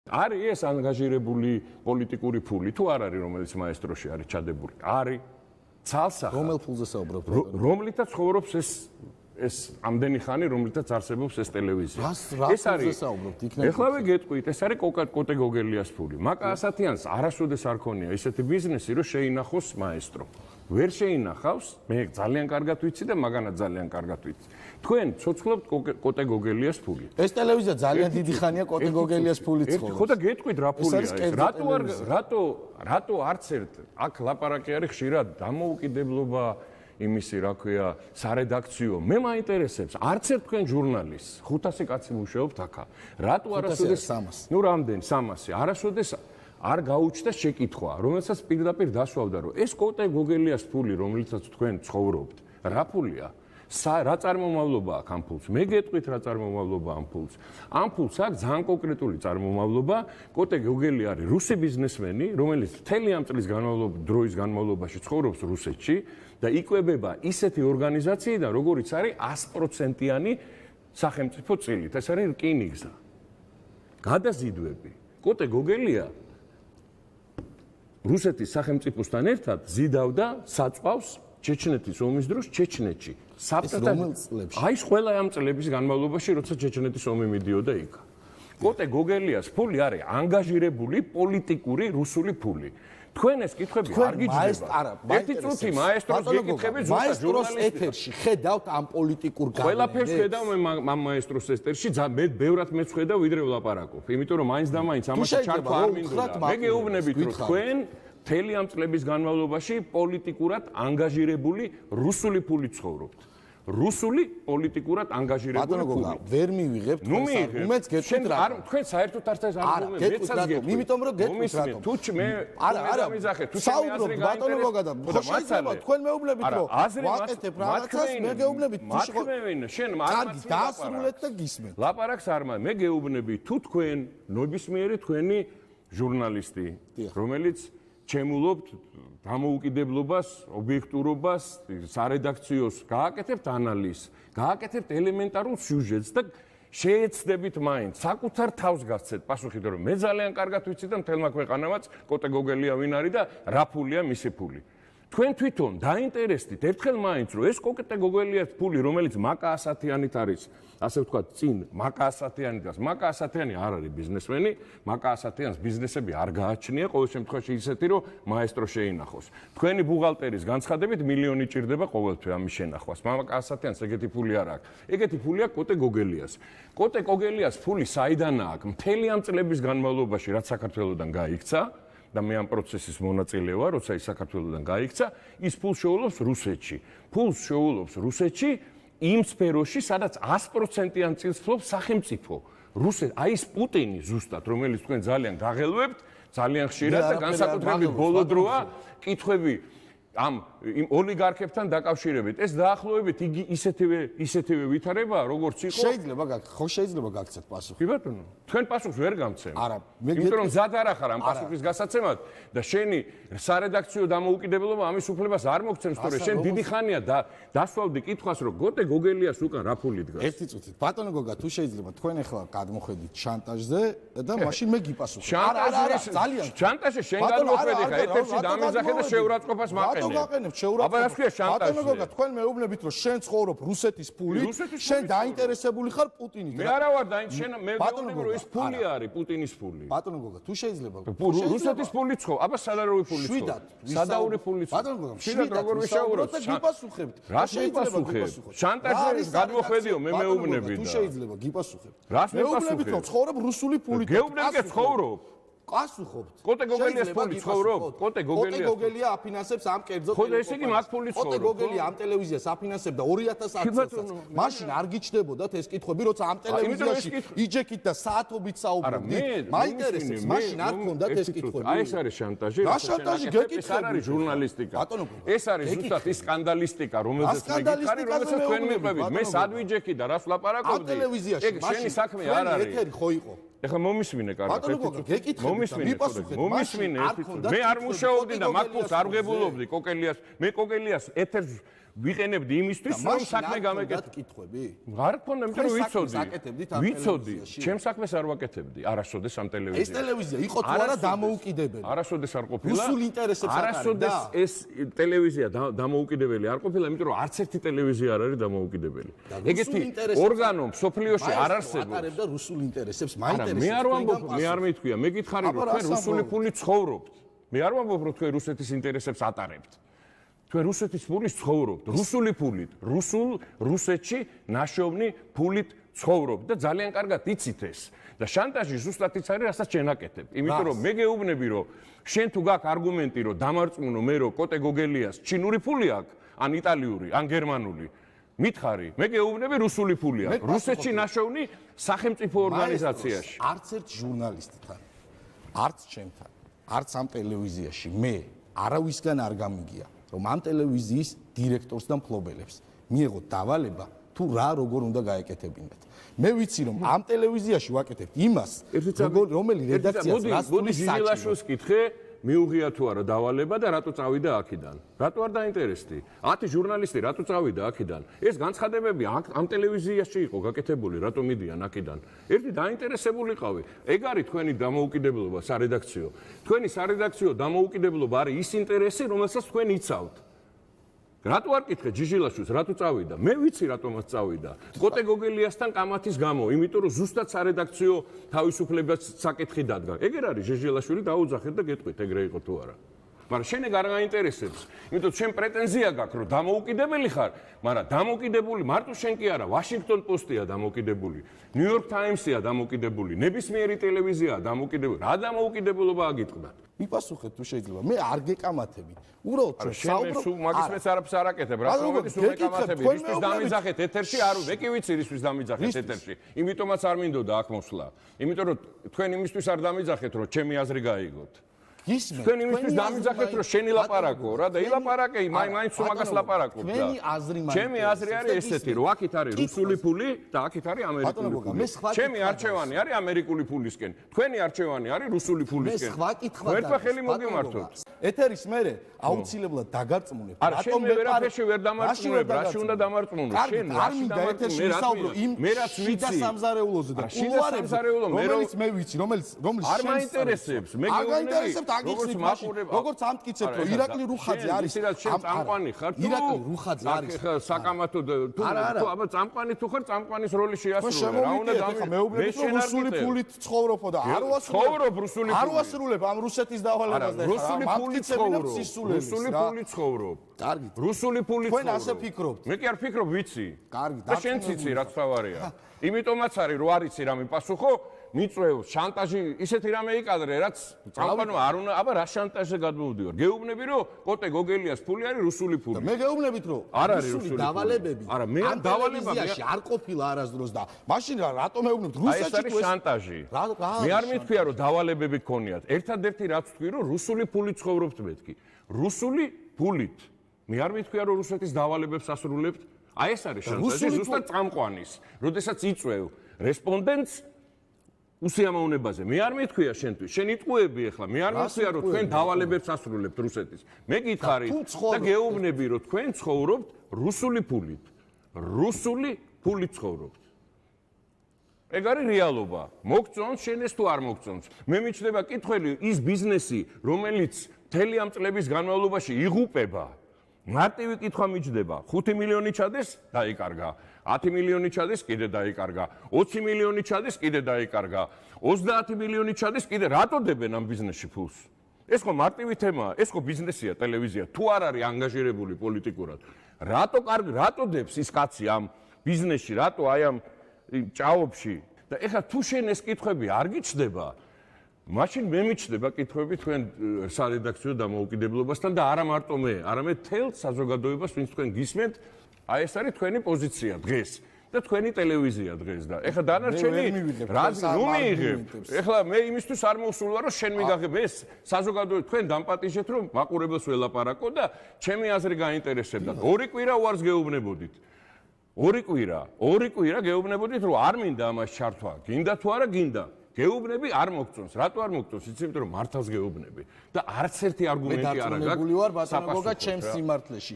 არის ეს ანგაჟირებული პოლიტიკური ფული თუ არ არის, რომელიც მაესტროში არის ჩადებული? არის. ცალსახად. რომელ ფულზე საუბრობთ? რომლითაც ცხოვრობს ეს ამდენი ხანი, რომლითაც არსებობს ეს ტელევიზია. ეს არის საუბრობთ იქნება. ეხლავე გეტყვით, ეს არის კოტე გოგელიას ფული. მაკა ასათიანს არასოდეს არ ქონია ესეთი ბიზნესი, რომ შეინახოს მაესტრო. ვერ შეინახავს, მე ძალიან კარგად ვიცი და მაგანაც ძალიან კარგად ვიცი. თქვენ ცოცხლობთ კოტე გოგელიას ფული. ეს ტელევიზია ძალიან დიდი ხანია კოტე გოგელიას ფულით ცხოვრობს. ხო და გეტყვით რა ფულია ეს? რატო არც ერთ აქ ლაპარაკი არის ხშირად დამოუკიდებლობა იმისი, რა ქვია, სარედაქციო. მე მაინტერესებს, არც ერთ თქვენ ჟურნალისტს 500 კაცი მუშაობთ აქა. რატო არასოდეს 300? ნუ რამდენი 300. არასოდეს არ გაუჩნდა შეკითხვა, რომელსაც პირდაპირ დასვავდა, რომ ეს კოტე გოგელიას ფული, რომელიცაც თქვენ ცხოვრობთ, რა ფულია? რა წარმომავლობა აქვს ამ ფულს? მე გეტყვით რა წარმომავლობა ამ ფულს. ამ ფულს აქვს ძალიან კონკრეტული წარმომავლობა. კოტე გოგელი არის რუსი ბიზნესმენი, რომელიც მთელი ამ წლის დროის განმავლობაში ცხოვრობს რუსეთში და იკვებება ისეთი ორგანიზაციიდან, როგორიც არის 100%-იანი სახელმწიფო წილით. ეს არის რკინიგზა. გადაზიდვები. კოტე გოგელია რუსეთის სახელმწიფოსთან ერთად ზიდავდა საწყავს ჩეჩნეთის ომის დროს ჩეჩნეთში. აი ეს ყველა ამ წლების განმავლობაში, როცა ჩეჩნეთის ომი მიდიოდა იქ. კოტე გოგელიას ფული არის ანგაჟირებული პოლიტიკური რუსული ფული. თქვენ ეს კითხვები არ გიჩნდება. ერთი წუთი მაესტროს გეკითხები ზუსტად მაესტროს ეთერში ხედავთ ამ პოლიტიკურ განმავლობას. ყველაფერს ხედავ მე ამ მაესტროს ეთერში, მე ბევრად მეც ხედავ ვიდრე ვლაპარაკობ. იმიტომ რომ მაინც და მაინც ამაში ჩართვა არ მინდოდა. მე გეუბნებით რომ თქვენ მთელი ამ წლების განმავლობაში პოლიტიკურად ანგაჟირებული რუსული ფული ცხოვრობთ. რუსული პოლიტიკურად ანგაჟირებული ფული. ვერ მივიღებთ arguments გეტყვით რა. თქვენ საერთოდ არც ეს arguments მეცაც გეტყვით. იმიტომ რომ გეტყვით რატომ. თუ მე არა მიზახე, თუ ჩემი აზრი გაინტერესებს. ხო შეიძლება თქვენ მეუბნებით რომ ვაკეთებ რაღაცას, მე გეუბნებით შენ კარგი დაასრულეთ და გისმენთ. ლაპარაკს არ მე გეუბნები თუ თქვენ ნებისმიერი თქვენი ჟურნალისტი, რომელიც ჩემულობთ დამოუკიდებლობას, ობიექტურობას, სარედაქციოს, გააკეთებთ ანალიზს, გააკეთებთ ელემენტარულ სიუჟეტს და შეეცდებით მაინც საკუთარ თავს გასცეთ პასუხი, რომ მე ძალიან კარგად ვიცი და მთელმა ქვეყანამაც კოტე გოგელია ვინ არის და რა ფულია მისი ფული. თქვენ თვითონ დაინტერესდით ერთხელ მაინც რომ ეს კოტე გოგელიას ფული, რომელიც მაკა ასათიანით არის, ასე ვთქვათ, წინ მაკა ასათიანი დგას. მაკა ასათიანი არ არის ბიზნესმენი, მაკა ასათიანს ბიზნესები არ გააჩნია, ყოველ შემთხვევაში ისეთი, რომ მაესტრო შეინახოს. თქვენი ბუღალტერის განცხადებით მილიონი ჭირდება ყოველთვე ამის შენახვას. მაკა ასათიანს ეგეთი ფული არ აქვს. ეგეთი ფული აქვს კოტე გოგელიას. კოტე გოგელიას ფული საიდან აქვს? მთელი ამ წლების განმავლობაში, რაც საქართველოსდან გაიქცა და მე ამ პროცესის მონაწილე ვარ, როცა ის საქართველოსდან გაიქცა, ის ფულს შეულობს რუსეთში. ფულს შეულობს რუსეთში იმ სფეროში, სადაც 100%-იან წილს ფლობს სახელმწიფო. აი ეს პუტინი ზუსტად, რომელიც თქვენ ძალიან გაღელვებთ, ძალიან ხშირად და განსაკუთრებით ბოლო დროა კითხვები ამ ოლიგარქებთან დაკავშირებით. ეს დაახლოებით იგი ისეთივე ვითარებაა, როგორც იყო. შეიძლება გაგცეთ პასუხი. კი ბატონო, თქვენ პასუხს ვერ გამცემ. არა, იმიტომ რომ მზად არ ახარ ამ პასუხის გასაცემად და შენი სარედაქციო დამოუკიდებლობა ამის უფლებას არ მოგცემს, თორე შენ დიდი ხანია დასვავდი კითხვას, რომ კოტე გოგელიას უკან რა ფული დგას. ერთი წუთით. ბატონო გოგა, თუ შეიძლება თქვენ ახლა გადმოხედით შანტაჟზე და მაშინ მე გიპასუხებ. შანტაჟი შენ გადმოხედე ხა ეთერში დამიზახე და შეურაცხყოფას მაყენე. აბა რა ქვია შანტაჟი? ბატონო გოგა, თქვენ მეუბნებით რომ შენ ცხოვრობ რუსეთის ფულით, შენ დაინტერესებული ხარ პუტინით. მე არა ვარ შენ მე მეუბნები რომ ეს ფული არის პუტინის ფული. ბატონო გოგა, თუ შეიძლება რუსეთის ფული ცხოვრ, აბა სადაური ფული ცხოვრ. სადაური ფული ცხოვრ. ბატონო გოგა, როგორ ვიშაუროთ? გიპასუხებთ. რას მიპასუხებ? შანტაჟი გადმოხედიო, მე მეუბნები და. თუ შეიძლება გიპასუხებ. რას მიპასუხებ? მეუბნებით რომ ცხოვრობ რუსული ფულით. გეუბნები ცხოვრობ. გასუხობთ. კოტე გოგელიას ფული ცხოვრობ? კოტე გოგელია აფინანსებს ამ კერძო ხო და ესე იგი მაგ ფული ცხოვრობ. კოტე გოგელია ამ ტელევიზიას აფინანსებდა 2010 წელს. მაშინ არ გიჩნდებოდათ ეს კითხვები, როცა ამ ტელევიზიაში იჯექით და საათობით საუბრობდით. მაინტერესებს, მაშინ არ გქონდათ ეს კითხვები. აი ეს არის შანტაჟი. რა შანტაჟი გეკითხები? ეს არ არის ჟურნალისტიკა. ეს არის ზუსტად ის სკანდალისტიკა, რომელზეც მეკითხარი, რომელსაც თქვენ მიყვებით. მე სად ვიჯექი და რას ვლაპარაკობდი? ეგ შენი საქმე არ არის. ეთერი ხო იყო? ეხლა მომისმინე კარგად. მომისმინე. მე არ მუშაობდი და მაგ ფულს არ ვღებულობდი კოგელიას. მე კოგელიას ეთერს ვიყენებდი იმისთვის, რომ საქმე გამეკეთო. კითხვები? არ გქონდა, იმიტომ რომ ვიცოდი. ჩემს საქმეს არ ვაკეთებდი, არასოდეს ამ ტელევიზიაში. ეს ტელევიზია იყო თუ არა დამოუკიდებელი? არასოდეს არ ყოფილა. რუსულ ინტერესებს არასოდეს ეს ტელევიზია დამოუკიდებელი არ ყოფილა, იმიტომ რომ არც ერთი ტელევიზია არ არის დამოუკიდებელი. ეგეთი ორგანო მსოფლიოში არ არსებობს. ატარებდა რუსულ ინტერესებს, მაინტერესებს. მე არ ვამბობ, მე არ მithქვია, მე გითხარი რომ თქვენ რუსული ფული ცხოვრობთ. მე არ ვამბობ რომ თქვენ რუსეთის ინტერესებს ატარებთ. თქვენ რუსეთის ფულით ცხოვრობთ, რუსული ფულით, რუსეთში ნაშოვნი ფულით ცხოვრობთ და ძალიან კარგად იცით ეს. და შანტაჟი ზუსტად ის არის, რასაც შენ აკეთებ. იმიტომ რომ მე გეუბნები რომ შენ თუ გაქვს არგუმენტი რომ დამარწმუნო მე რომ კოტე გოგელიას ჩინური ფული აქვს, ან იტალიური, ან გერმანული. მითხარი, მე გეუბნები რუსული ფული აქვს. რუსეთში ნაშოვნი სახელმწიფო ორგანიზაციაში. არც ერთ ჟურნალისტთან, არც ჩემთან, არც ამ ტელევიზიაში მე არავისგან არ გამიგია, რომ ამ ტელევიზიის დირექტორს და მფლობელებს მიეღოთ დავალება თუ რა როგორ უნდა გაეკეთებინათ. მე ვიცი რომ ამ ტელევიზიაში ვაკეთებთ იმას, რომელი რედაქციას რას თulis ჟიჟილაშვილს კითხე, მიუღია თუ არა დავალება და რატო წავიდა აქედან? რატო არ დაინტერესდი? 10 ჟურნალისტი რატო წავიდა აქედან? ეს განცხადებები ამ ტელევიზიაში იყო გაკეთებული, რატო მიდიან აქედან? ერთი დაინტერესებულიყავი. ეგ არის თქვენი დამოუკიდებლობა სარედაქციო. თქვენი სარედაქციო დამოუკიდებლობა არის ის ინტერესი, რომელსაც თქვენ იცავთ. რატო არ კითხე ჯიჟილაშვილს, რატო წავიდა? მე ვიცი რატომაც წავიდა. კოტე გოგელიასთან კამათის გამო, იმიტომ რომ ზუსტად სარედაქციო თავისუფლებას საკითხი დადგა. ეგერ არის ჯიჟილაშვილი დაუძახეთ და გეტყვით, ეგრე იყო თუ არა. მაგრამ შენ ეგ არ გაინტერესებს. იმიტომ შენ პრეტენზია გაქვს, რომ დამოუკიდებელი ხარ, მაგრამ დამოუკიდებული მარტო შენ კი არა, ვაშინგტონ პოსტია დამოუკიდებული, ნიუ-იორკ ტაიმსია დამოუკიდებული, ნებისმიერი ტელევიზიაა დამოუკიდებული. რა დამოუკიდებლობა აგიტყდათ? მიპასუხეთ თუ შეიძლება. მე არ გეკამათები. უბრალოდ საუბრობ მაგის მეც არაფერს არ აკეთებ. რა თქმა უნდა, გეკამათები, ისთვის დამიძახეთ ეთერში, არ მე კი ვიცი ისთვის დამიძახეთ ეთერში. იმიტომაც არ მინდოდა აქ მოსვლა. იმიტომ რომ თქვენ იმისთვის არ დამიძახეთ, რომ ჩემი აზრი გაიგოთ. თქვენ იმისთვის დამიძახეთ, რომ შენი ლაპარაკო რა და ილაპარაკე, მაინც მაგას ლაპარაკობ და. ჩემი აზრი არის ესეთი, რომ აქეთ არის რუსული ფული და აქეთ არის ამერიკული ფული. ჩემი არჩევანი არის ამერიკული ფულისკენ. თქვენი არჩევანი არის რუსული ფულისკენ. ერთმა ხელი მოგიმართოთ. ეთერის მერე აუცილებლად დაგარწმუნებ. რატომ მე ვერაფერში ვერ დამარწმუნებ, რაში უნდა დამარწმუნო? შენ არ მინდა ეთერში ვისაუბრო იმ შიდა სამზარეულოზე და ულუარებს, რომელიც მე ვიცი, რომელიც არ მაინტერესებს. მე გეუბნები როგორც ამტკიცეთ რომ ირაკლი რუხაძე არის წამყვანი ხარ თუ ირაკლი რუხაძე არის საკამათო თუ აბა წამყვანი თუ ხარ წამყვანის როლი შეასრულე რა უნდა მე რუსული ფულით ცხოვრობო და არ ვასრულებ ამ რუსეთის დავალებას და რუსული ფულით ცხოვრობ კარგი რუსული ფულით თქვენ ასე ფიქრობთ მე კი არ ფიქრობ ვიცი კარგი და შენ ციცი რაც თავარია იმიტომაც არის რომ არიცი რამე პასუხო მიწვევ შანტაჟი ისეთი რამე იკადრე რაც წამყვანო არ უნდა აბა რა შანტაჟზე გადმოვდივარ გეუბნები რომ კოტე გოგელიას ფული არის რუსული ფული მე გეუბნებით რომ არ არის რუსული დავალებები არა მე დავალებაში არ ყოფილა არასდროს და მაშინ რატომ მეუბნებთ რუსეთში ეს არის შანტაჟი მე არ მithქვია რომ დავალებები გქონიათ ერთადერთი რაც ვთქვი რომ რუსული ფული ცხოვრობთ მეთქი რუსული ფულით მე არ მithქვია რომ რუსეთის დავალებებს ასრულებთ აი ეს არის შანტაჟი ზუსტად წამყვანის როდესაც იწვევ რესპონდენტს უსიამოვნებაზე მე არ მithქვია შენთვის შენ იტყუები ახლა მე არ მithქვია რომ თქვენ დავალებებს ასრულებთ რუსეთის მე გითხარი და გეუბნები რომ თქვენ ცხოვრობთ რუსული ფულით ცხოვრობთ ეგ არის რეალობა მოგწონს შენ ეს თუ არ მოგწონს მე მიჩნდება კითხველი ის ბიზნესი რომელიც მთელი ამ წლების განმავლობაში იღუპება მარტივი კითხვა მიჩნდება 5 მილიონი ჩადეს დაიკარგა 10 მილიონი ჩადეს კიდე დაიკარგა 20 მილიონი ჩადეს კიდე დაიკარგა 30 მილიონი ჩადეს კიდე რატო დებენ ამ ბიზნესში ფულს ეს ხო მარტივი თემაა ეს ხო ბიზნესია ტელევიზია თუ არ არის ანგაჟირებული პოლიტიკურად რატო დებს ის კაცი ამ ბიზნესში რატო აი ამ ჭაობში და ეხლა თუ შენ ეს კითხვები არ გიჩნდება მაშინ მე მიჩნდება კითხვები თქვენ სარედაქციო დამოუკიდებლობასთან და არა მარტო მე არამედ თელ საზოგადოებას ვინც თქვენ გისმენთ აი ეს არის თქვენი პოზიცია დღეს და თქვენი ტელევიზია დღეს და ეხლა დანარჩენი რაც ნუ მიიღებ ეხლა მე იმისთვის არ მოვსულა რომ შენ მიგაღებ ეს საზოგადოება თქვენ დამპატიჟეთ რომ მაყურებელს ველაპარაკო და ჩემი აზრი გაინტერესებდა ორი კვირა უარს გეუბნებოდით ორი კვირა გეუბნებოდით რომ არ მინდა ამას ჩართვა გინდა თუ არა გინდა გეუბნები არ მოგწონს რატო არ მოგწონს იცით რომ მართავს გეუბნები და არც ერთი არგუმენტი არ აქვს მე დარწმუნებული ვარ ბატონო გოგა ჩემს სიმართლეში